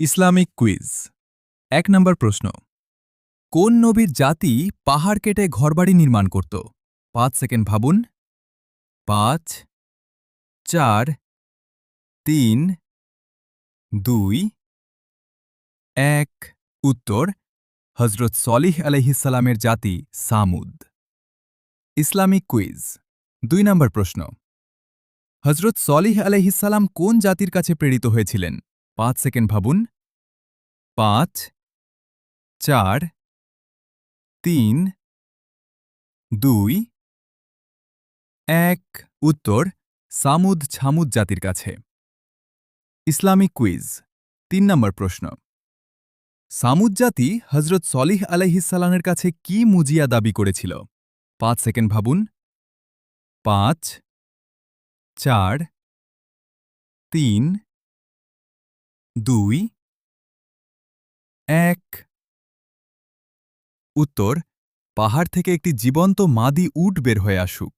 Islamic quiz ১ নম্বর প্রশ্ন কোন নবীর জাতি পাহাড় কেটে ঘরবাড়ি নির্মাণ করত ৫ সেকেন্ড ভাবুন ৫ ৪ ৩ ২ ১ উত্তর হজরত সলিহ আলাইহিসসালামের জাতি সামুদ ইসলামিক কুইজ ২ নম্বর প্রশ্ন হজরত সলিহ আলাইহিসসালাম কোন জাতির কাছে প্রেরিত হয়েছিলেন ৫ সেকেন্ড ভাবুন ৫ ৪ ৩ ২ ১ উত্তর সামুদ ছামুদ জাতির কাছে ইসলামিক কুইজ ৩ নম্বর প্রশ্ন সামুদ জাতি হজরত সলিহ আলাইহিসসালামের কাছে কি মুজিয়া দাবি করেছিল ৫ সেকেন্ড ভাবুন ৫ ৪ ৩ ২ ১ উত্তর পাহাড় থেকে একটি জীবন্ত মাদি উট বের হয়ে আসুক